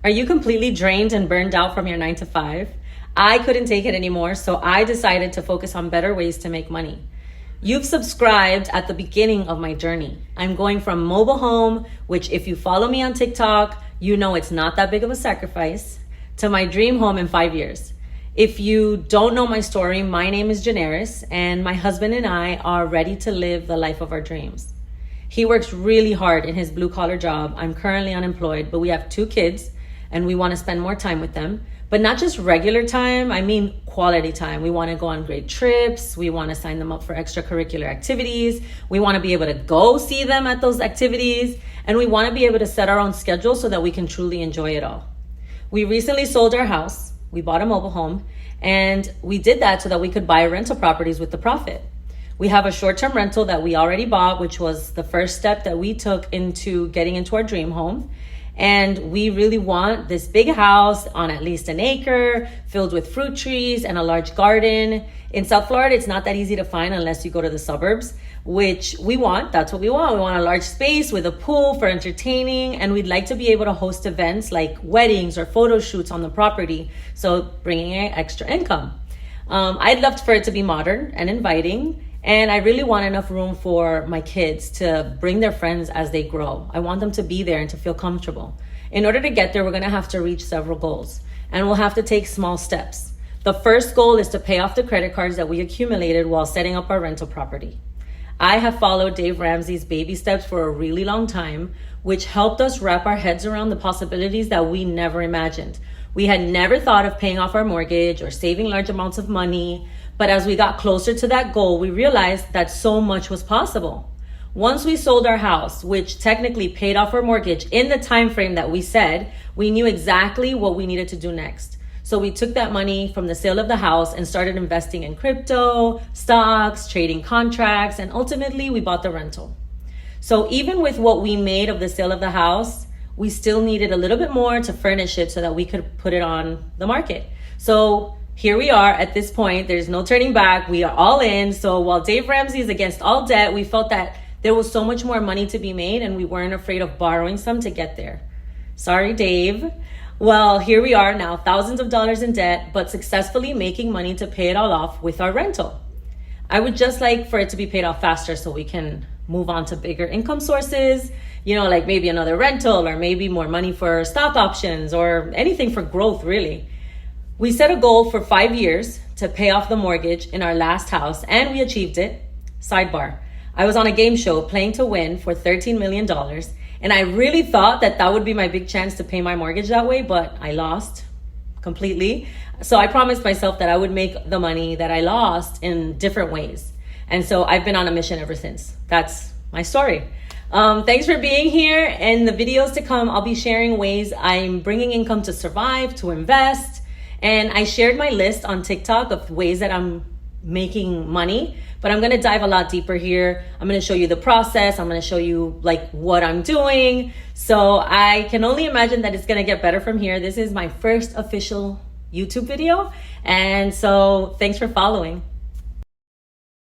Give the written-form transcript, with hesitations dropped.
Are you completely drained and burned out from your 9 to 5? I couldn't take it anymore, so I decided to focus on better ways to make money. You've subscribed at the beginning of my journey. I'm going from mobile home, which if you follow me on TikTok, you know it's not that big of a sacrifice, to my dream home in 5 years. If you don't know my story, my name is Janaris, and my husband and I are ready to live the life of our dreams. He works really hard in his blue-collar job. I'm currently unemployed, but we have 2 kids, and we want to spend more time with them. But not just regular time, I mean quality time. We want to go on great trips. We want to sign them up for extracurricular activities. We want to be able to go see them at those activities. And we want to be able to set our own schedule so that we can truly enjoy it all. We recently sold our house. We bought a mobile home. And we did that so that we could buy rental properties with the profit. We have a short-term rental that we already bought, which was the first step that we took into getting into our dream home. And we really want this big house on at least an acre, filled with fruit trees and a large garden. In South Florida, it's not that easy to find unless you go to the suburbs, which we want. That's what we want. We want a large space with a pool for entertaining, and we'd like to be able to host events like weddings or photo shoots on the property, so bringing in extra income. I'd love for it to be modern and inviting, and I really want enough room for my kids to bring their friends as they grow. I want them to be there and to feel comfortable. In order to get there, we're gonna have to reach several goals, and we'll have to take small steps. The first goal is to pay off the credit cards that we accumulated while setting up our rental property. I have followed Dave Ramsey's baby steps for a really long time, which helped us wrap our heads around the possibilities that we never imagined. We had never thought of paying off our mortgage or saving large amounts of money. But as we got closer to that goal, we realized that so much was possible. Once we sold our house, which technically paid off our mortgage in the time frame that we said, we knew exactly what we needed to do next. So we took that money from the sale of the house and started investing in crypto, stocks, trading contracts, and ultimately we bought the rental. So even with what we made of the sale of the house, we still needed a little bit more to furnish it so that we could put it on the market. So here we are at this point. There's no turning back. We are all in. So while Dave Ramsey is against all debt, we felt that there was so much more money to be made and we weren't afraid of borrowing some to get there. Sorry, Dave. Well, here we are now, thousands of dollars in debt, but successfully making money to pay it all off with our rental. I would just like for it to be paid off faster so we can move on to bigger income sources, like maybe another rental or maybe more money for stock options or anything for growth, really. We set a goal for 5 years to pay off the mortgage in our last house, and we achieved it. Sidebar, I was on a game show playing to win for $13 million, and I really thought that would be my big chance to pay my mortgage that way, but I lost completely. So I promised myself that I would make the money that I lost in different ways. And so I've been on a mission ever since. That's my story. Thanks for being here. In the videos to come, I'll be sharing ways I'm bringing income to survive, to invest. And I shared my list on TikTok of ways that I'm making money, but I'm going to dive a lot deeper here. I'm going to show you the process. I'm going to show you what I'm doing. So I can only imagine that it's going to get better from here. This is my first official YouTube video. And so thanks for following.